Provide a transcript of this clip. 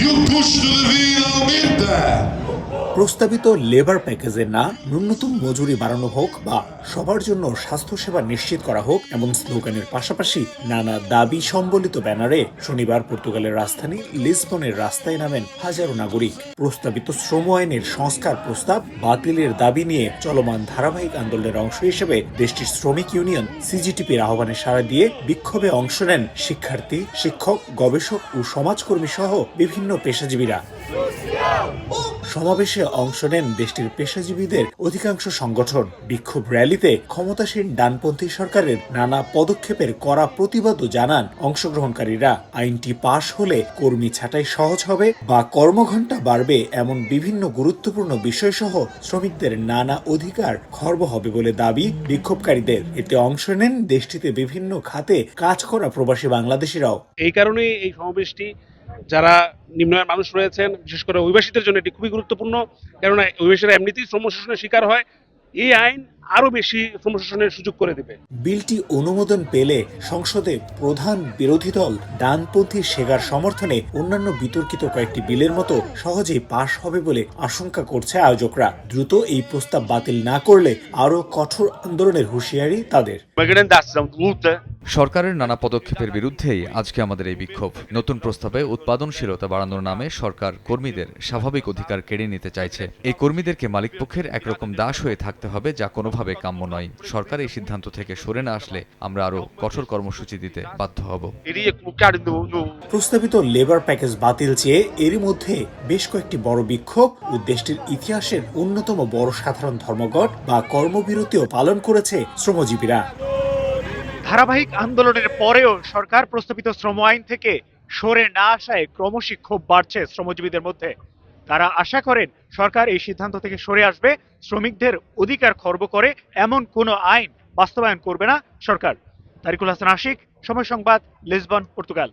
e o custo de vida aumenta. প্রস্তাবিত labour প্যাকেজে না ন্যূনতম মজুরি বাড়ানো হোক বা সবার জন্য স্বাস্থ্যসেবা নিশ্চিত করা হোক এমন স্লোগানের পাশাপাশি নানা দাবি সম্বলিত ব্যানারে শনিবার পর্তুগালের রাজধানী লিসবনের রাস্তায় নামেন হাজারো নাগরিক। প্রস্তাবিত শ্রম আইনের সংস্কার প্রস্তাব বাতিলের দাবি নিয়ে চলমান ধারাবাহিক আন্দোলনের অংশ হিসেবে দেশটির শ্রমিক ইউনিয়ন সিজিটিপির আহ্বানে সাড়া দিয়ে বিক্ষোভে অংশ নেন শিক্ষার্থী, শিক্ষক, গবেষক ও সমাজকর্মী সহ বিভিন্ন পেশাজীবীরা। সমাবেশে অংশ নেন দেশটির পেশাজীবীদের অধিকাংশ সংগঠন। বিক্ষোভ র্যালিতে ক্ষমতাসীন ডানপন্থী সরকারের নানা পদক্ষেপের কড়া প্রতিবাদও জানান অংশগ্রহণকারীরা। আইনটি পাশ হলে কর্মী ছাঁটাই সহজ হবে বা কর্মঘণ্টা বাড়বে এমন বিভিন্ন গুরুত্বপূর্ণ বিষয়সহ শ্রমিকদের নানা অধিকার খর্ব হবে বলে দাবি বিক্ষোভকারীদের। এতে অংশ নেন দেশটিতে বিভিন্ন খাতে কাজ করা প্রবাসী বাংলাদেশিরাও। এই কারণে এই সমাবেশটি যারা নিম্ন আয়ের মানুষ রয়েছেন, বিশেষ করে অভিবাসীদের জন্য এটি খুবই গুরুত্বপূর্ণ। কেননা অভিবাসীরা এমনিতেই শ্রম শোষণের শিকার হয়, এই আইন আরো বেশি শ্রম শোষণের সুযোগ করে দেবে। বিলটি অনুমোদন পেলে সংসদে প্রধান বিরোধী দল ডানপন্থী সেগার সমর্থনে অন্যান্য বিতর্কিত কয়েকটি বিলের মতো সহজেই পাশ হবে বলে আশঙ্কা করছে আয়োজকরা। দ্রুত এই প্রস্তাব বাতিল না করলে আরো কঠোর আন্দোলনের হুঁশিয়ারি তাদের। সরকারের নানা পদক্ষেপের বিরুদ্ধেই আজকে আমাদের এই বিক্ষোভ। নতুন প্রস্তাবে উৎপাদনশীলতা বাড়ানোর নামে সরকার কর্মীদের স্বাভাবিক অধিকার কেড়ে নিতে চাইছে। এই কর্মীদেরকে মালিকপক্ষের একরকম দাস হয়ে থাকতে হবে, যা কোনোভাবে কাম্য নয়। সরকার এই সিদ্ধান্ত থেকে সরে না আসলে আমরা আরো কঠোর কর্মসূচি দিতে বাধ্য হব। প্রস্তাবিত লেবার প্যাকেজ বাতিল চেয়ে এরই মধ্যে বেশ কয়েকটি বড় বিক্ষোভ ও দেশটির ইতিহাসের অন্যতম বড় সাধারণ ধর্মঘট বা কর্মবিরতিও পালন করেছে শ্রমজীবীরা। ধারাবাহিক আন্দোলনের পরেও সরকার প্রস্তাবিত শ্রম আইন থেকে সরে না আসায় ক্রমশই ক্ষোভ বাড়ছে শ্রমজীবীদের মধ্যে। তারা আশা করেন সরকার এই সিদ্ধান্ত থেকে সরে আসবে, শ্রমিকদের অধিকার খর্ব করে এমন কোনো আইন বাস্তবায়ন করবে না সরকার। তারিকুল হাসান আশিক, সময় সংবাদ, লিসবন, পর্তুগাল।